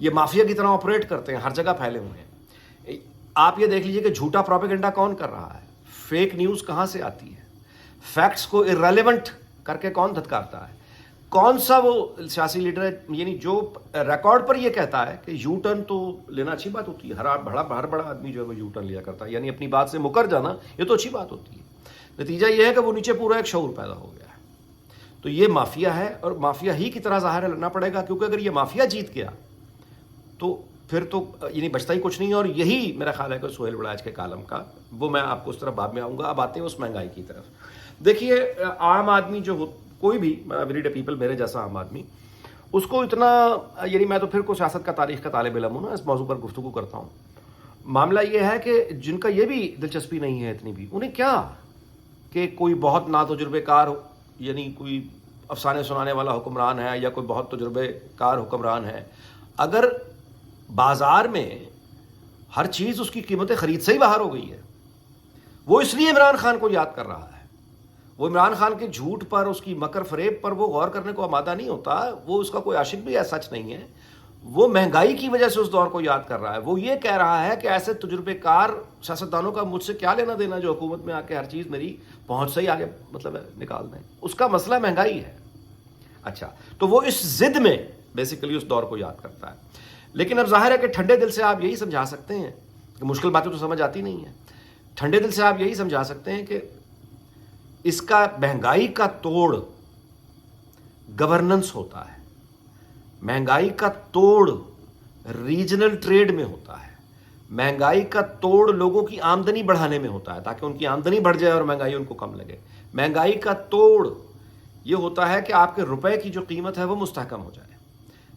یہ مافیا کی طرح آپریٹ کرتے ہیں, ہر جگہ پھیلے ہوئے ہیں. آپ یہ دیکھ لیجئے کہ جھوٹا پروپیگنڈا کون کر رہا ہے, فیک نیوز کہاں سے آتی ہے, فیکٹس کو ارریلیونٹ کر کے کون دھتکارتا ہے, کون سا وہ سیاسی لیڈر ہے یعنی جو ریکارڈ پر یہ کہتا ہے کہ یو ٹرن تو لینا اچھی بات ہوتی ہے, ہر بڑا آدمی جو ہے وہ یو ٹرن لیا کرتا ہے, یعنی اپنی بات سے مکر جانا یہ تو اچھی بات ہوتی ہے. نتیجہ یہ ہے کہ وہ نیچے پورا ایک شعور پیدا ہو گیا ہے. تو یہ مافیا ہے, اور مافیا ہی کی طرح ظاہر ہے لڑنا پڑے گا, کیونکہ اگر یہ مافیا جیت گیا تو پھر تو یعنی بچتا ہی کچھ نہیں ہے. اور یہی میرا خیال ہے کہ سہیل بڑاج کے کالم کا, وہ میں آپ کو اس طرف بعد میں آؤں گا. اب آتے ہیں اس مہنگائی کی طرف. دیکھیے عام آدمی جو کوئی بھی ایوری ڈے پیپل, میرے جیسا عام آدمی, اس کو اتنا یعنی میں تو پھر کو سیاست کا تاریخ کا طالب علم ہوں نا, اس موضوع پر گفتگو کرتا ہوں. معاملہ یہ ہے کہ جن کا یہ بھی دلچسپی نہیں ہے اتنی بھی, انہیں کیا کہ کوئی بہت ناتجربے کار یعنی کوئی افسانے سنانے والا حکمران ہے یا کوئی بہت تجربے کار حکمران ہے, اگر بازار میں ہر چیز اس کی قیمت خرید سے ہی باہر ہو گئی ہے, وہ اس لیے عمران خان کو یاد کر رہا ہے. وہ عمران خان کے جھوٹ پر, اس کی مکر فریب پر وہ غور کرنے کو آمادہ نہیں ہوتا. وہ اس کا کوئی عاشق بھی ہے, سچ نہیں ہے. وہ مہنگائی کی وجہ سے اس دور کو یاد کر رہا ہے. وہ یہ کہہ رہا ہے کہ ایسے تجربے کار سیاستدانوں کا مجھ سے کیا لینا دینا جو حکومت میں آ کے ہر چیز میری پہنچ سے ہی آگے مطلب نکال دیں. اس کا مسئلہ مہنگائی ہے. اچھا, تو وہ اس ضد میں بیسیکلی اس دور کو یاد کرتا ہے. لیکن اب ظاہر ہے کہ ٹھنڈے دل سے آپ یہی سمجھا سکتے ہیں کہ مشکل باتیں تو سمجھ آتی نہیں ہیں. ٹھنڈے دل سے آپ یہی سمجھا سکتے ہیں کہ اس کا مہنگائی کا توڑ گورننس ہوتا ہے, مہنگائی کا توڑ ریجنل ٹریڈ میں ہوتا ہے, مہنگائی کا توڑ لوگوں کی آمدنی بڑھانے میں ہوتا ہے تاکہ ان کی آمدنی بڑھ جائے اور مہنگائی ان کو کم لگے. مہنگائی کا توڑ یہ ہوتا ہے کہ آپ کے روپے کی جو قیمت ہے وہ مستحکم ہو جائے.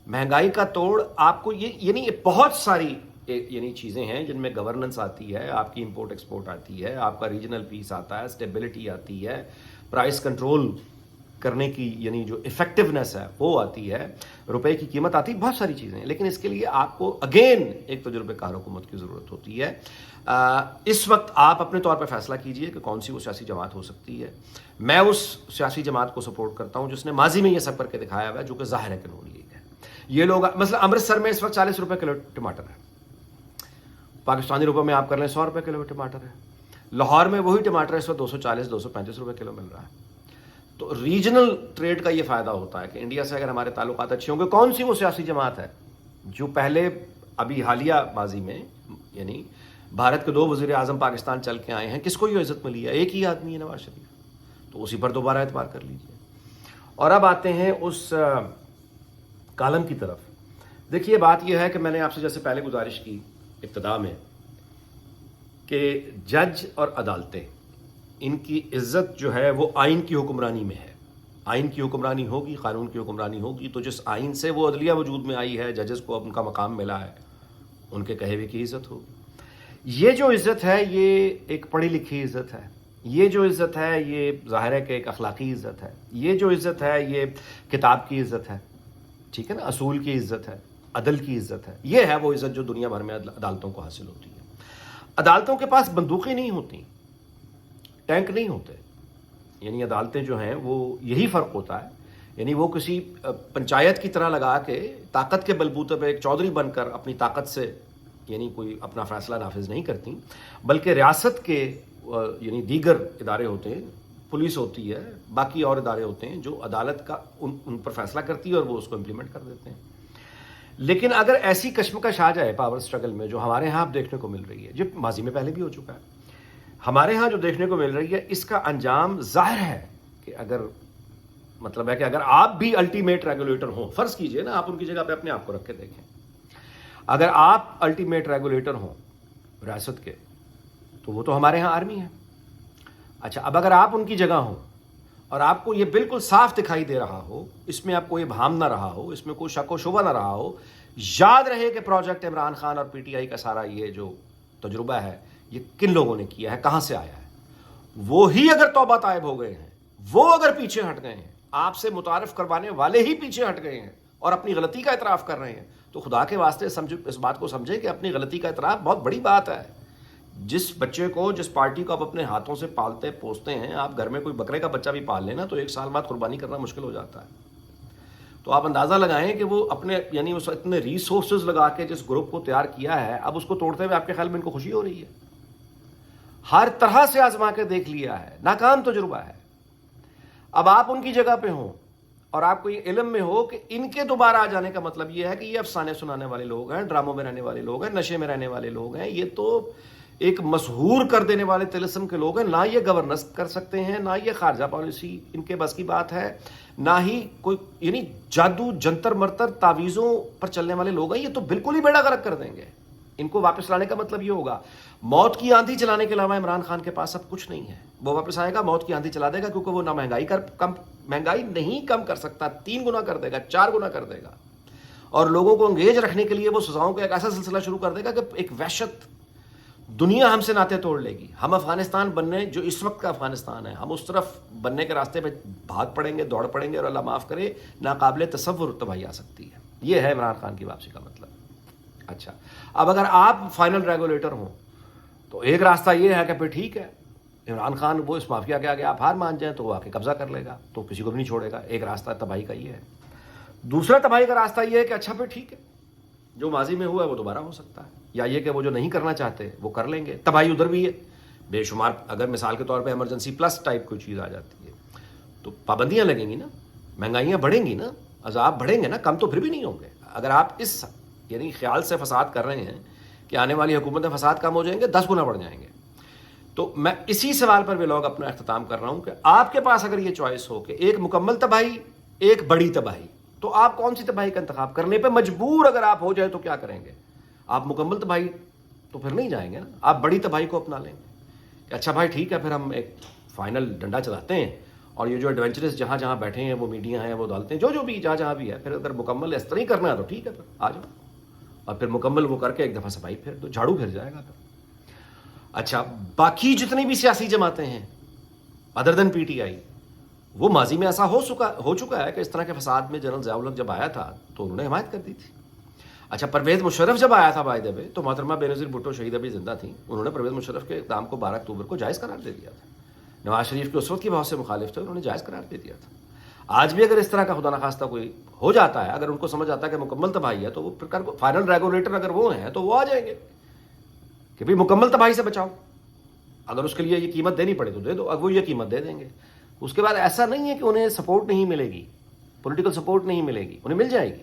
مہنگائی کا توڑ آپ کو یہ یعنی بہت ساری یعنی چیزیں ہیں جن میں گورننس آتی ہے, آپ کی امپورٹ ایکسپورٹ آتی ہے, آپ کا ریجنل پیس آتا ہے, اسٹیبلٹی آتی ہے, پرائس کنٹرول کرنے کی یعنی جو افیکٹونیس ہے وہ آتی ہے, روپے کی قیمت آتی ہے, بہت ساری چیزیں ہیں. لیکن اس کے لیے آپ کو اگین ایک تجربے کار حکومت کی ضرورت ہوتی ہے. اس وقت آپ اپنے طور پہ فیصلہ کیجئے کہ کون سی وہ سیاسی جماعت ہو سکتی ہے. میں اس سیاسی جماعت کو سپورٹ کرتا ہوں جس نے ماضی میں یہ سب کر کے دکھایا ہوا ہے, جو کہ ظاہر ہے کہ نون لیگ ہے. یہ لوگ مثلا امرتسر میں اس وقت 40 روپے کلو ٹماٹر ہے, پاکستانی روپے میں آپ کر لیں 100 روپے کلو ٹماٹر ہے. لاہور میں وہی ٹماٹر اس وقت 240-235 روپے کلو مل رہا ہے. تو ریجنل ٹریڈ کا یہ فائدہ ہوتا ہے کہ انڈیا سے اگر ہمارے تعلقات اچھے ہوں گے, کون سی وہ سیاسی جماعت ہے جو پہلے ابھی حالیہ ماضی میں یعنی بھارت کے 2 وزیر اعظم پاکستان چل کے آئے ہیں, کس کو یہ عزت ملی ہے؟ ایک ہی آدمی ہے, نواز شریف. تو اسی پر دوبارہ اعتبار کر لیجیے. اور اب آتے ہیں اس کالم کی طرف. دیکھیے بات یہ ہے کہ میں نے آپ سے جیسے پہلے گزارش کی ابتدا میں کہ جج اور عدالتیں, ان کی عزت جو ہے وہ آئین کی حکمرانی میں ہے. آئین کی حکمرانی ہوگی, قانون کی حکمرانی ہوگی, تو جس آئین سے وہ عدلیہ وجود میں آئی ہے, ججز کو اب ان کا مقام ملا ہے, ان کے کہے ہوئے کی عزت ہوگی. یہ جو عزت ہے یہ ایک پڑھی لکھی عزت ہے. یہ جو عزت ہے یہ ظاہر ہے کہ ایک اخلاقی عزت ہے. یہ جو عزت ہے یہ کتاب کی عزت ہے, ٹھیک ہے نا, اصول کی عزت ہے, عدل کی عزت ہے. یہ ہے وہ عزت جو دنیا بھر میں عدالتوں کو حاصل ہوتی ہے. عدالتوں کے پاس بندوقیں نہیں ہوتی, ٹینک نہیں ہوتے. یعنی عدالتیں جو ہیں وہ یہی فرق ہوتا ہے, یعنی وہ کسی پنچایت کی طرح لگا کے طاقت کے بلبوتے پہ ایک چودھری بن کر اپنی طاقت سے یعنی کوئی اپنا فیصلہ نافذ نہیں کرتی, بلکہ ریاست کے یعنی دیگر ادارے ہوتے ہیں, پولیس ہوتی ہے, باقی اور ادارے ہوتے ہیں جو عدالت کا ان پر فیصلہ کرتی ہے اور وہ اس کو امپلیمنٹ کر دیتے ہیں. لیکن اگر ایسی کشمکش آ جائے پاور سٹرگل میں جو ہمارے ہاں اب دیکھنے کو مل رہی ہے, جو ماضی میں پہلے بھی ہو چکا ہے, ہمارے ہاں جو دیکھنے کو مل رہی ہے, اس کا انجام ظاہر ہے کہ اگر مطلب ہے کہ اگر آپ بھی الٹیمیٹ ریگولیٹر ہوں, فرض کیجئے نا آپ ان کی جگہ پہ اپنے آپ کو رکھ کے دیکھیں, اگر آپ الٹیمیٹ ریگولیٹر ہوں ریاست کے, تو وہ تو ہمارے ہاں آرمی ہے. اچھا, اب اگر آپ ان کی جگہ ہوں اور آپ کو یہ بالکل صاف دکھائی دے رہا ہو, اس میں آپ کو یہ بھام نہ رہا ہو, اس میں کوئی شک و شبہ نہ رہا ہو, یاد رہے کہ پروجیکٹ عمران خان اور پی ٹی آئی کا سارا یہ جو تجربہ ہے یہ کن لوگوں نے کیا ہے, کہاں سے آیا ہے. وہی اگر توبہ طائب ہو گئے ہیں, وہ اگر پیچھے ہٹ گئے ہیں, آپ سے متعارف کروانے والے ہی پیچھے ہٹ گئے ہیں اور اپنی غلطی کا اعتراف کر رہے ہیں, تو خدا کے واسطے سمجھو, اس بات کو سمجھیں کہ اپنی غلطی کا اعتراف بہت بڑی بات ہے. جس بچے کو, جس پارٹی کو آپ اپنے ہاتھوں سے پالتے پوستے ہیں, آپ گھر میں کوئی بکرے کا بچہ بھی پال لینا تو 1 سال بعد قربانی کرنا مشکل ہو جاتا ہے. تو آپ اندازہ لگائیں کہ وہ اپنے یعنی اس اتنے ریسورسز لگا کے جس گروپ کو تیار کیا ہے، اب اس کو توڑتے ہوئے آپ کے خیال میں ان کو خوشی ہو رہی ہے؟ ہر طرح سے آزما کے دیکھ لیا ہے، ناکام تجربہ ہے. اب آپ ان کی جگہ پہ ہوں اور آپ کو یہ علم میں ہو کہ ان کے دوبارہ آ جانے کا مطلب یہ ہے کہ یہ افسانے سنانے والے لوگ ہیں، ڈراموں میں رہنے والے لوگ ہیں، نشے میں رہنے والے لوگ ہیں، یہ تو ایک مسحور کر دینے والے طلسم کے لوگ ہیں. نہ یہ گورننس کر سکتے ہیں، نہ یہ خارجہ پالیسی ان کے بس کی بات ہے، نہ ہی کوئی یعنی جادو جنتر مرتر تعویذوں پر چلنے والے لوگ ہیں. یہ تو بالکل ہی بیڑا غرق کر دیں گے. ان کو واپس لانے کا مطلب یہ ہوگا موت کی آندھی چلانے کے علاوہ عمران خان کے پاس اب کچھ نہیں ہے. وہ واپس آئے گا، موت کی آندھی چلا دے گا، کیونکہ وہ نہ مہنگائی نہیں کم کر سکتا، 3 گنا کر دے گا، 4 گنا کر دے گا. اور لوگوں کو انگیج رکھنے کے لیے وہ سزاؤں کا ایک ایسا سلسلہ شروع کر دے گا کہ ایک وحشت دنیا ہم سے ناطے توڑ لے گی. ہم افغانستان بننے، جو اس وقت کا افغانستان ہے، ہم اس طرف بننے کے راستے پہ بھاگ پڑیں گے، دوڑ پڑیں گے، اور اللہ معاف کرے ناقابل تصور تباہی آ سکتی ہے. یہ ہے عمران خان کی واپسی کا مطلب. اچھا، اب اگر آپ فائنل ریگولیٹر ہوں تو ایک راستہ یہ ہے کہ پھر ٹھیک ہے، عمران خان وہ اس مافیا کے آگے آپ ہار مان جائیں تو وہ آ کے قبضہ کر لے گا، تو کسی کو بھی نہیں چھوڑے گا. ایک راستہ تباہی کا یہ ہے. دوسرا تباہی کا راستہ یہ ہے کہ اچھا پھر ٹھیک ہے، جو ماضی میں ہوا ہے وہ دوبارہ ہو سکتا ہے، یا یہ کہ وہ جو نہیں کرنا چاہتے وہ کر لیں گے. تباہی ادھر بھی ہے بے شمار. اگر مثال کے طور پہ ایمرجنسی پلس ٹائپ کوئی چیز آ جاتی ہے تو پابندیاں لگیں گی نا، مہنگائیاں بڑھیں گی نا، عذاب بڑھیں گے نا، کم تو پھر بھی نہیں ہوں گے. اگر آپ اس یعنی خیال سے فساد کر رہے ہیں کہ آنے والی حکومت میں فساد کم ہو جائیں گے، 10 گنا بڑھ جائیں گے. تو میں اسی سوال پر ولاگ اپنا اختتام کر رہا ہوں کہ آپ کے پاس اگر یہ چوائس ہو کہ ایک مکمل تباہی، ایک بڑی تباہی، تو آپ کون سی تباہی کا انتخاب کرنے پہ مجبور اگر آپ ہو جائے تو کیا کریں گے؟ آپ مکمل تباہی تو پھر نہیں جائیں گے نا، آپ بڑی تباہی کو اپنا لیں گے کہ اچھا بھائی ٹھیک ہے، پھر ہم ایک فائنل ڈنڈا چلاتے ہیں، اور یہ جو ایڈونچرس جہاں جہاں بیٹھے ہیں وہ میڈیا ہیں وہ ڈالتے ہیں جو بھی جہاں بھی ہے، پھر اگر مکمل اس طرح ہی کرنا ہے تو ٹھیک ہے، پھر آ جاؤ، اور پھر مکمل وہ کر کے ایک دفعہ صفائی پھر دو، جھاڑو پھر جائے گا پھر. اچھا، باقی جتنی بھی سیاسی جماعتیں ہیں other then P T I, وہ ماضی میں ایسا ہو چکا ہے کہ اس طرح کے فساد میں جنرل ضیاء الحق جب آیا تھا تو انہوں نے حمایت کر دی تھی. اچھا، پرویز مشرف جب آیا تھا بائی دا وے تو محترمہ بینظیر بھٹو شہید ابھی زندہ تھیں، انہوں نے پرویز مشرف کے اقدام کو 12 اکتوبر کو جائز قرار دے دیا تھا. نواز شریف کے اس وقت کی بہت سے مخالف تھے، انہوں نے جائز قرار دے دیا تھا. آج بھی اگر اس طرح کا خدا نخواستہ کوئی ہو جاتا ہے، اگر ان کو سمجھ آتا ہے کہ مکمل تباہی ہے، تو وہ پھر فائنل ریگولیٹر اگر وہ ہیں تو وہ آ جائیں گے کہ بھائی مکمل تباہی سے بچاؤ. اگر اس کے لیے یہ قیمت دینی پڑے تو دے دو، اب وہ یہ قیمت دے دیں گے. اس کے بعد ایسا نہیں ہے کہ انہیں سپورٹ نہیں ملے گی، پولیٹیکل سپورٹ نہیں ملے گی، انہیں مل جائے گی.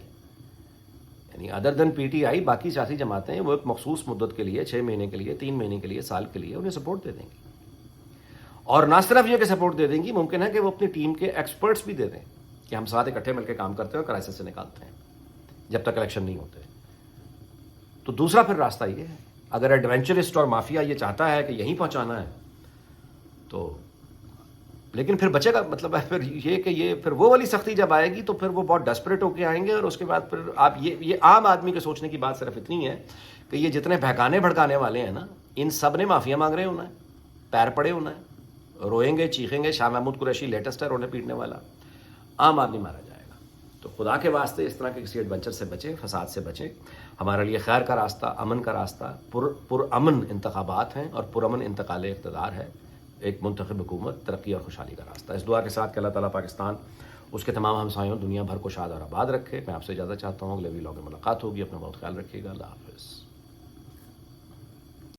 یعنی other then P T I باقی سیاسی جماعتیں وہ ایک مخصوص مدت کے لیے، 6 مہینے کے لیے، 3 مہینے کے لیے، سال کے لیے انہیں سپورٹ دے دیں گی. اور نہ صرف یہ کہ سپورٹ دے دیں گی، ممکن ہے کہ وہ اپنی ٹیم کے ایکسپرٹس بھی دے دیں کہ ہم ساتھ اکٹھے مل کے کام کرتے ہیں اور کرائسس سے نکالتے ہیں جب تک الیکشن نہیں ہوتے. تو دوسرا پھر راستہ یہ ہے، اگر ایڈونچرسٹ اور مافیا یہ چاہتا ہے کہ یہیں پہنچانا ہے تو، لیکن پھر بچے گا مطلب ہے پھر یہ کہ یہ پھر وہ والی سختی جب آئے گی تو پھر وہ بہت ڈیسپریٹ ہو کے آئیں گے. اور اس کے بعد پھر آپ یہ عام آدمی کے سوچنے کی بات صرف اتنی ہے کہ یہ جتنے بہکانے بھڑکانے والے ہیں نا، ان سب نے معافیا مانگ رہے ہونا ہے، پیر پڑے ہونا ہے، روئیں گے، چیخیں گے. شاہ محمود قریشی لیٹسٹ ہے رونے پیٹنے والا، عام آدمی مارا جائے گا. تو خدا کے واسطے اس طرح کے کسی ایڈونچر سے بچیں، فساد سے بچیں. ہمارے لیے خیر کا راستہ، امن کا راستہ، پرامن انتخابات ہیں اور پرامن انتقال اقتدار ہے. ایک منتخب حکومت، ترقی اور خوشحالی کا راستہ. اس دعا کے ساتھ کہ اللہ تعالیٰ پاکستان، اس کے تمام ہمسایوں، دنیا بھر کو شاد اور آباد رکھے. میں آپ سے اجازت چاہتا ہوں، اگلے ولاگ میں ملاقات ہوگی. اپنا بہت خیال رکھیے گا. اللہ حافظ.